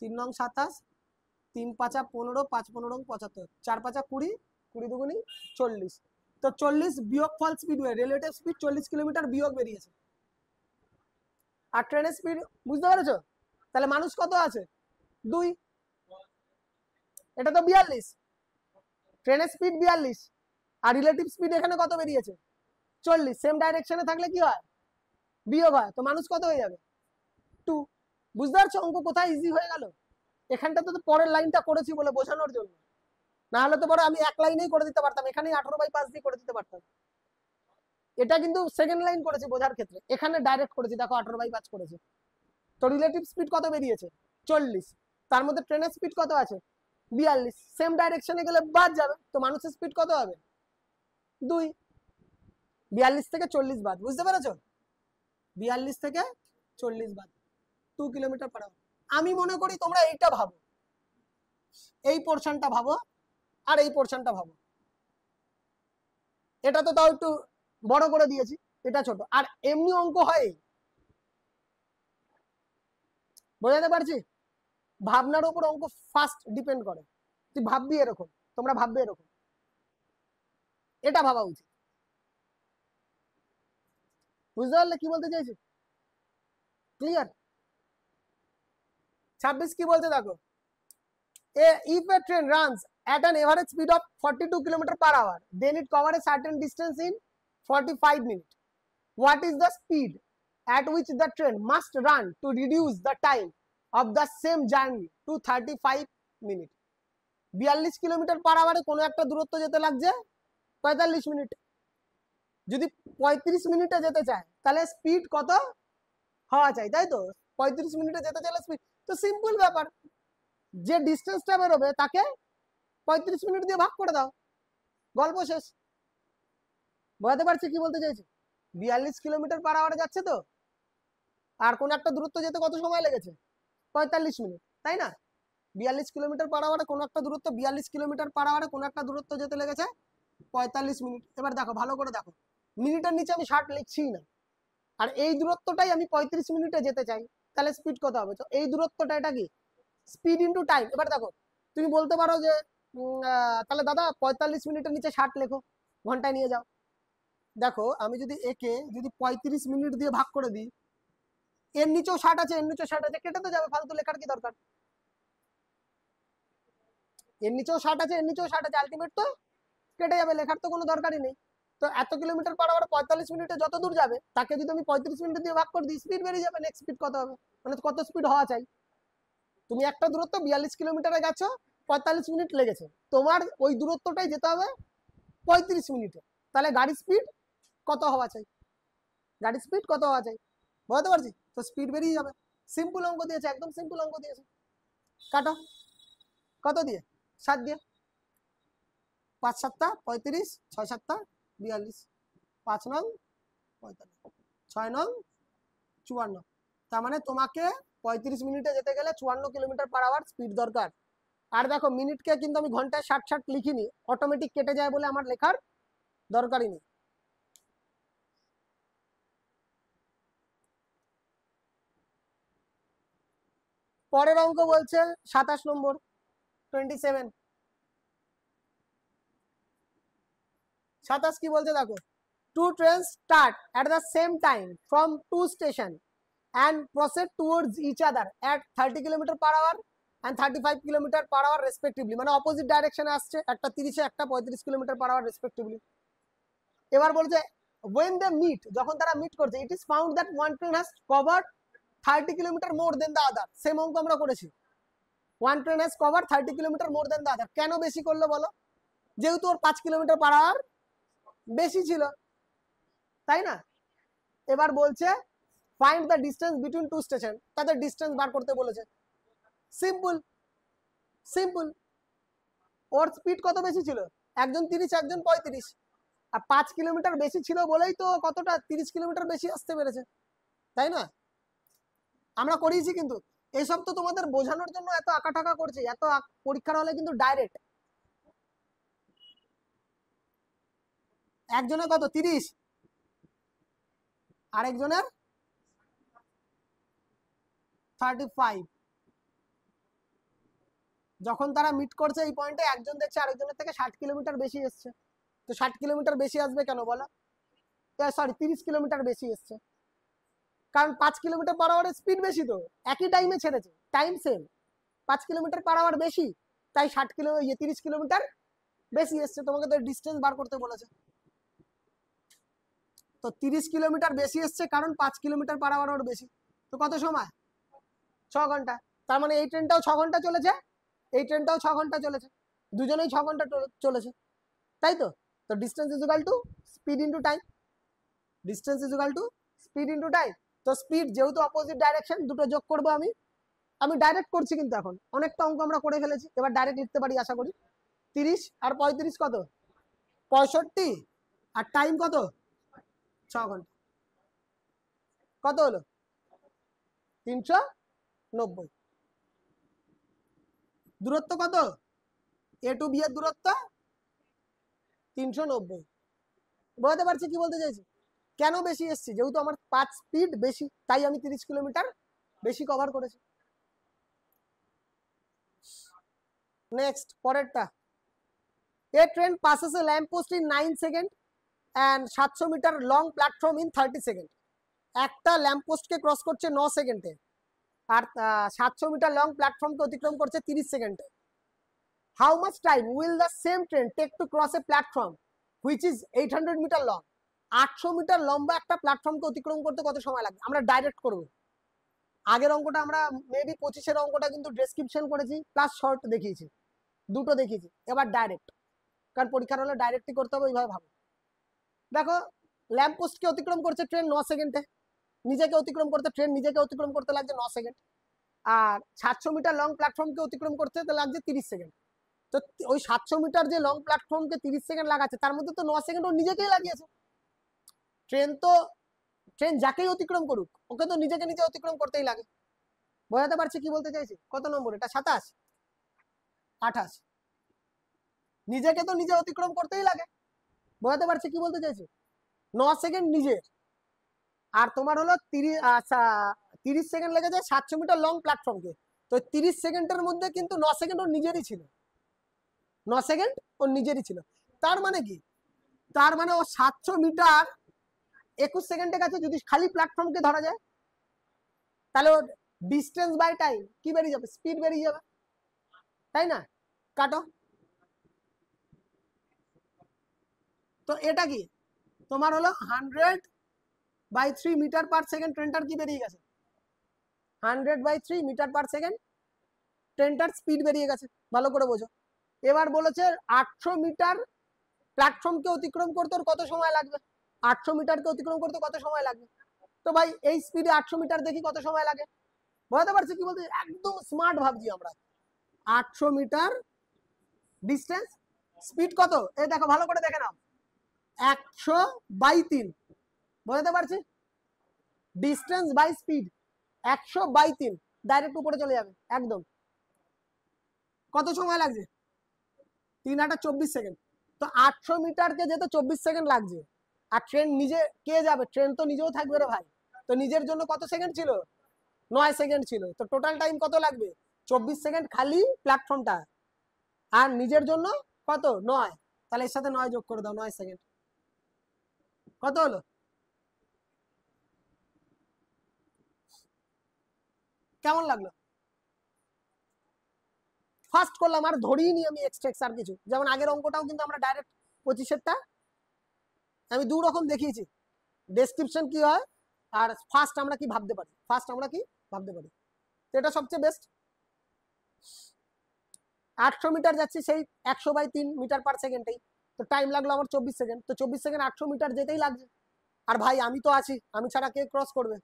3 নং 27, 3 5 15, 5 15 75, 4 5 20, 20 দুগুনি 40। তো 40 বিয়োগফল স্পিড হয়ে রিলেটিভ স্পিড 40 কিলোমিটার বিয়োগ বেরিয়েছে। আর ট্রেনের স্পিড বুঝতে পেরেছো? তাহলে মানুষ কত আছে? 2। এটা তো 42, ট্রেনের স্পিড 42, আর রিলেটিভ স্পিড এখানে কত বেরিয়েছে? 40। সেম ডাইরেকশনে থাকলে কি হয়? বিয়োগ হয়। তো মানুষ কত হয়ে যাবে? 2। বুঝতে পারছো অঙ্ক কোথায় ইজি হয়ে গেল? এখানটা তো পরের লাইনটা করেছি বলে বোঝানোর জন্য, না হলে তো পরে আমি এক লাইনেই করে দিতে পারতাম, এখানেই 18/5 দিয়ে করে দিতে পারতাম। এটা কিন্তু সেকেন্ড লাইন করেছি বোঝার ক্ষেত্রে, এখানে ডাইরেক্ট করেছি, দেখো 18/5 করেছি। তো রিলেটিভ স্পিড কত বেরিয়েছে? 40। তার মধ্যে ট্রেনের স্পিড কত আছে? 42। সেম ডাইরেকশনে গেলে বাদ যাবে, তো মানুষের স্পিড কত হবে? 2। 42 থেকে 40 বাদ, বুঝতে পেরেছো? 42 থেকে 40 বাদ, 2 কিলোমিটার পার আওয়ার। আমি মনে করি তোমরা এইটা ভাবো, এই পোর্শনটা ভাবো, আর এই পোর্শনটা ভাবো। এটা তো তাও একটু বড় করে দিয়েছি, এটা ছোট। আর এমনি অঙ্ক হয়, বোঝাতে পারছি? ভাবনার উপর অঙ্ক ফার্স্ট ডিপেন্ড করে। তুই ভাববি এরকম, তোমরা ভাববে এরকম, এটা ভাবা উচিত। বুঝতে পারলে কি বলতে চাইছি? ক্লিয়ার? 26 কি বলছে দেখো, if a train runs at an average speed of 42 km per hour, then it covers a certain distance in 45 minutes. What is the speed at which the train must run to reduce the time of the same journey to 35 minutes? 42 kilometre per আওয়ারে কোনো একটা দূরত্ব যেতে লাগছে 45 minute. যদি 35 মিনিটে যেতে চায় তাহলে স্পিড কত হওয়া চাই, তাই তো? 35 মিনিটে যেতে চাইলে স্পিড, তো সিম্পল ব্যাপার, যে ডিস্টেন্সটা বেরোবে তাকে 35 মিনিট দিয়ে ভাগ করে দাও, গল্প শেষ। বোঝাতে পারছি কি বলতে চাইছি? 42 কিলোমিটার পার আওয়ারে যাচ্ছে তো, আর কোন একটা দূরত্ব যেতে কত সময় লেগেছে? 45 মিনিট, তাই না? 42 কিলোমিটার পার আওয়ারে কোন একটা দূরত্ব, 42 কিলোমিটার পার আওয়ারে কোন একটা দূরত্ব যেতে লেগেছে 45 মিনিট। এবার দেখো ভালো করে দেখো, মিনিটের নিচে আমি 60 লিখছি না, আর এই দূরত্বটাই আমি 35 মিনিটে যেতে চাই, তাহলে স্পিড কত হবে? তো এই দূরত্বটা, এটা কি? Speed into time. এবার দেখো তুমি বলতে পারো যে তাহলে দাদা 45 মিনিটের নিচে 60 লেখো, ঘন্টায় নিয়ে যাও। দেখো আমি যদি একে যদি 35 মিনিট দিয়ে ভাগ করে দিই, এর নিচেও 60 আছে, এর নিচেও 60 আছে, কেটে তো যাবে, ফালতু লেখার কি দরকার? এর নিচেও 60 আছে, এর নিচেও 60 আছে, আলটিমেট তো কেটে যাবে, লেখার তো কোনো দরকারই নেই। তো এত কিলোমিটার পার আওয়ারে 45 মিনিটে যত দূর যাবে তাকে যদি আমি 35 মিনিট দিয়ে ভাগ করে দিই, স্পিড বেরিয়ে যাবে। নেক্সট স্পিড কত হবে, মানে কত স্পিড হওয়া চাই? তুমি একটা দূরত্ব 42 কিলোমিটারে গেছো, 45 মিনিট লেগেছে, তোমার ওই দূরত্বটাই যেতে হবে 35 মিনিটে, তাহলে গাড়ির স্পিড কত হওয়া চাই? গাড়ির স্পিড কত হওয়া চাই, বুঝতে পারছি? তো স্পিড বেরিয়ে যাবে। সিম্পল অঙ্ক দিয়েছে, একদম সিম্পল অঙ্ক দিয়েছে। কাটো কত দিয়ে, 7 দিয়ে। 5 7 35, 6 7 42, 5 নং 45, 6 নং 54। তার মানে তোমাকে 35 মিনিটে যেতে গেলে 54 কিলোমিটার/আওয়ার স্পিড দরকার। আর দেখো মিনিটকে কিন্তু আমি ঘন্টায় 60 60 লিখিনি, অটোমেটিক কেটে যায় বলে আমার লেখার দরকারই নেই। পরের অঙ্ক বলছে 27 নম্বর, 27। 27 কি বলছে দেখো, 2 trains start at the same time from 2 stations and proceed towards each other at 30 km/h and 35 km/h respectively। মানে অপোজিট ডাইরেকশনে আসছে, একটা 30 এ একটা 35 km/h respectively। এবার বলছে when they meet, যখন তারা মিট করছে, it is found that one train has covered 30 km more than the other। Same অঙ্ক আমরা করেছি, one train has covered 30 km more than the other। কেন বেশি করলো বলো? যেহেতু ওর 5 km/h বেশি ছিল, তাই না? এবার বলছে find the distance between two station, তাদের ডিস্টেন্স বার করতে বলেছে। সিম্পল সিম্পল, ওর স্পিড কত বেশি ছিল, একজন 30 একজন 35, আর 5 কিলোমিটার বেশি ছিল বলেই তো কতটা 30 কিলোমিটার বেশি আসতে পেরেছে, তাই না? আমরা করিয়েছি কিন্তু, এইসব তো তোমাদের বোঝানোর জন্য এত আঁকা টাকা করছি, এত পরীক্ষার হলে কিন্তু ডাইরেক্ট। একজনের কত 30, আরেকজনের 35। যখন তারা মিট করছে এই পয়েন্টে, একজন দেখছে আরেকজনের থেকে 60 কিলোমিটার বেশি এসছে। তো 60 কিলোমিটার বেশি আসবে কেন বলো? সরি 30 কিলোমিটার বেশি এসছে, কারণ 5 কিলোমিটার/আওয়ার স্পিড বেশি, তো একই টাইমে ছেড়েছে, টাইম সেম, 5 কিলোমিটার/আওয়ার বেশি, তাই 30 কিলোমিটার বেশি এসছে। তোমাকে তো ডিস্টেন্স বার করতে বলেছে, তো 30 কিলোমিটার বেশি এসছে কারণ 5 কিলোমিটার/আওয়ার বেশি। তো কত সময়, 6 ঘন্টা। তার মানে এই ট্রেনটাও 6 ঘন্টা চলেছে, এই ট্রেনটাও 6 ঘন্টা চলেছে, দুজনেই 6 ঘন্টা চলেছে, তাই তো? তো distance is equal to speed into time, distance is equal to speed into time. তো স্পিড যেহেতু অপোজিট ডাইরেকশন, দুটো যোগ করবো আমি ডাইরেক্ট করছি কিন্তু এখন অনেকটা অঙ্ক আমরা করে ফেলেছি, এবার ডাইরেক্ট লিখতে পারি আশা করি। 30 আর 35 কত, 65, আর টাইম কত, 6 ঘন্টা, কত হলো 390। দূরত্ব কত, এ টু বি এর দূরত্ব 390। বুঝতে পারছি কি বলতে চাইছি? কেন বেশি এসছি, যেহেতু আমার 5 স্পিড বেশি, তাই আমি 30 কিলোমিটার বেশি কভার করেছি। নেক্সট পরেরটা, a train passes a lamp post in 9 second and 700 metre long platform in 30 second. একটা ল্যাম্প পোস্টকে ক্রস করছে 9 সেকেন্ডে, আর 700 মিটার লং প্ল্যাটফর্মকে অতিক্রম করছে 30 সেকেন্ডে। How much time will the same train take to cross a platform which is 800 metre long. 800 metre লম্বা একটা প্ল্যাটফর্মকে অতিক্রম করতে কত সময় লাগবে? আমরা ডাইরেক্ট করব। আগের অঙ্কটা আমরা মেবি 25-এর অঙ্কটা কিন্তু ডেসক্রিপশন করেছি প্লাস শর্ট দেখিয়েছি, দুটো দেখিয়েছি। এবার ডাইরেক্ট, কারণ পরীক্ষার হলে ডাইরেক্টই করতে হবে, ওইভাবে ভাবো। দেখো ল্যাম্প পোস্টকে অতিক্রম করছে ট্রেন 9 সেকেন্ডে, নিজেকে অতিক্রম করতে ট্রেন নিজেকে অতিক্রম করতে লাগছে 9 সেকেন্ড, আর 700 মিটার লং প্ল্যাটফর্মকে অতিক্রম করতে লাগছে 30 সেকেন্ড। তো ওই 700 মিটার যে লং প্ল্যাটফর্মকে 30 সেকেন্ড লাগাচ্ছে, তার মধ্যে তো 9 সেকেন্ড ও নিজেকেই লাগিয়েছে। ট্রেন যাকেই অতিক্রম করুক, ওকে তো নিজেকে নিজে অতিক্রম করতেই লাগে। বোঝাতে পারছি কি বলতে চাইছি? কত নম্বর এটা, 27, 28, নিজেকে তো নিজে অতিক্রম করতেই লাগে। বোঝাতে পারছি কি বলতে চাইছি? 9 সেকেন্ড নিজের, আর তোমার হলো 30 সেকেন্ড লেগেছে 700 মিটার লং প্ল্যাটফর্মকে। তো 30 সেকেন্ডের মধ্যে কিন্তু 9 সেকেন্ড ওর নিজেরই ছিল, 9 সেকেন্ড ওর নিজেরই ছিল। তার মানে কি, তার মানে ও 700 মিটার 21 সেকেন্ডের কাছে যদি খালি প্ল্যাটফর্মকে ধরা যায়, তাহলে ওর ডিস্টেন্স বাই টাইম কি বেরিয়ে যাবে, স্পিড বেরিয়ে যাবে, তাই না? কাটো। তো এটা কি তোমার হলো 100/3 মিটার পার সেকেন্ড, ট্রেনটার কি বেরিয়ে গেছে, 100/3 মিটার পার সেকেন্ড ট্রেনটার স্পিড বেরিয়ে গেছে। ভালো করে বোঝো। এবার বলেছে 800 মিটার প্ল্যাটফর্মকে অতিক্রম করতে ওর কত সময় লাগবে। 800 মিটারকে অতিক্রম করতে কত সময় লাগবে? তো ভাই এই স্পিডে 800 মিটার দেখি কত সময় লাগে, বুঝতে পারছি কি বলতে, একদম স্মার্ট ভাবছি আমরা। 800 মিটার ডিস্টেন্স, স্পিড কত এই দেখো ভালো করে দেখে নাও, 100/3, বুঝতে পারছি, ডিস্টেন্স বাই স্পিড 100/3, ডাইরেক্ট উপরে চলে যাবে একদম। কত সময় লাগছে? 3/24 সেকেন্ড। তো 800 মিটারকে যেতে 24 সেকেন্ড লাগছে, আর ট্রেন নিজে কে যাবে? ট্রেন তো নিজেও থাকবে রে ভাই, তো নিজের জন্য কত সেকেন্ড ছিল? 9 সেকেন্ড ছিল। তো টোটাল টাইম কত লাগবে? 24 সেকেন্ড খালি প্ল্যাটফর্মটা, আর নিজের জন্য কত? 9। তাহলে এর সাথে 9 যোগ করে দাও, 9 সেকেন্ড। কত হলো? কেমন লাগলো? ফার্স্ট করলাম, আর ধরিয়ে নি আমি এক্সট্রা আর কিছু, যেমন আগের অঙ্কটাও কিন্তু আমরা ডাইরেক্ট 25-এরটা আমি দু রকম দেখিয়েছি, ডেসক্রিপশন কি হয় আর ফার্স্ট আমরা কি ভাবতে পারি, তো এটা সবচেয়ে বেস্ট। 800 মিটার যাচ্ছি সেই 100/3 মিটার পার সেকেন্ডেই, তো টাইম লাগলো আমার 24 সেকেন্ড। তো 24 সেকেন্ড 800 মিটার যেতেই লাগছে, আর ভাই আমি তো আছি, আমি ছাড়া কে ক্রস করবে?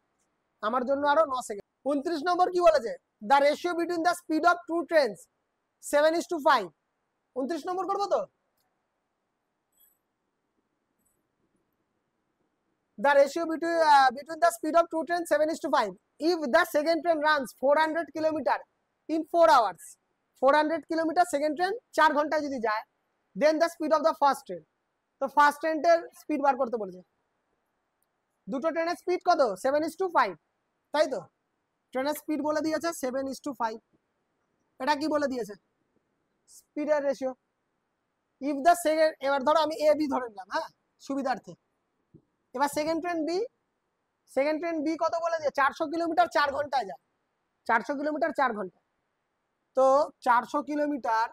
আমার জন্য আরো 9 সেকেন্ড। 29 নম্বর কি বলেছে? The ratio between the speed of two trains 7:5। 29 নম্বর করবো তো? The ratio between the speed of two trains 7:5. If the second train runs 400 kilometer in 4 hours, 400 kilometer second train 4 ঘন্টায় যদি যায়, then the speed of the first train. তো first ট্রেনের speed বার করতে বলেছে। দুটো ট্রেনের স্পিড কত? 7:5, তাই তো? ট্রেনের স্পিড বলে দিয়েছে 7:5। এটা কি বলে দিয়েছে? স্পিডের রেশিও। ইফ দ্য সেকেন্ড, এবার ধরো আমি এ বি ধরে নিলাম, হ্যাঁ, সুবিধার্থে। এবার সেকেন্ড ট্রেন বি কত বলে দিয়ে? 400 কিলোমিটার 4 ঘন্টায় যায়, 400 কিলোমিটার 4 ঘন্টা। তো 400 কিলোমিটার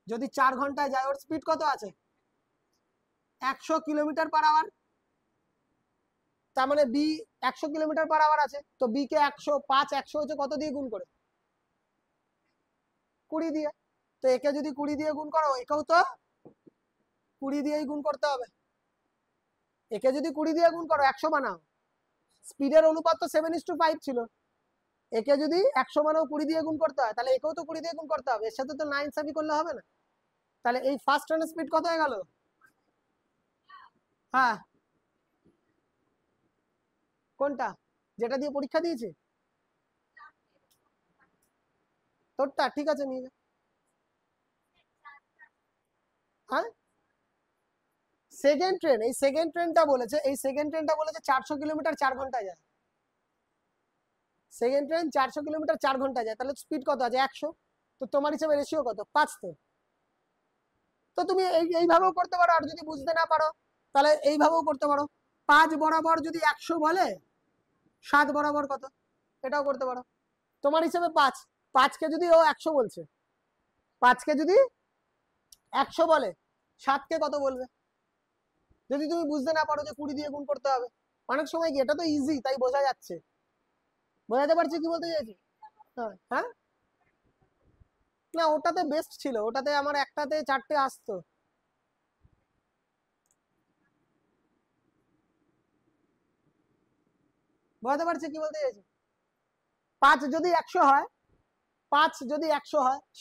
যদি 4 ঘন্টায় যায়, ওর স্পিড কত আছে? 100 কিলোমিটার পার আওয়ার। তার মানে বি 100 কিলোমিটার পার আওয়ার আছে, তো বি কে 100 হচ্ছে কত দিয়ে গুণ করে? 20 দিয়ে। তো একে যদি 20 দিয়ে গুণ করো, একেও তো 20 দিয়েই গুণ করতে হবে। একে যদি 20 দিয়ে গুণ করো, 100 বানাও, স্পিডের অনুপাত তো 7:5 ছিল, একে যদি 100 বানাও 20 দিয়ে গুণ করতে হয়, তাহলে একেও তো 20 দিয়ে গুণ করতে হবে, এর সাথে তো 9 সাবি করলে হবে না। তাহলে এই ফার্স্ট ট্রেনের স্পিড কত হয়ে গেল? হ্যাঁ, কোনটা? যেটা দিয়ে পরীক্ষা দিয়েছে তোরটা? ঠিক আছে, নিয়ে যা। হ্যাঁ, সেকেন্ড ট্রেন, এই সেকেন্ড ট্রেনটা বলেছে, 400 কিলোমিটার 4 ঘন্টায় যায়। সেকেন্ড ট্রেন 400 কিলোমিটার 4 ঘন্টায় যায়, তাহলে স্পিড কত আছে? 100। তো তোমার হিসাবে রেশিও কত? 5। তো তুমি এইভাবেও করতে পারো, আর যদি বুঝতে না পারো তাহলে এইভাবেও করতে পারো। 5 বরাবর যদি 100 বলে, 7 বরাবর কত? এটাও করতে পারো। তোমার হিসাবে 5কে যদি ও 100 বলছে, 5কে যদি 100 বলে, 7কে কত বলবে? যদি তুমি বুঝতে না পারো যে 20 দিয়ে গুণ করতে হবে। অনেক সময় কি, এটা তো ইজি, তাই বোঝা যাচ্ছে, বোঝাতে পারছি কি বলতে চাইছি? হ্যাঁ হ্যাঁ, না ওটাতে বেস্ট ছিল, ওটাতে আমার একটাতে 4টে আসতো। বোঝাতে পারছি কি বলতে চাইছি? 5 যদি 100 হয়,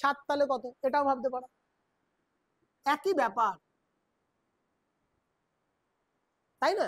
7 তাহলে কত? এটাও ভাবতে পারো, একই ব্যাপার, তাই না?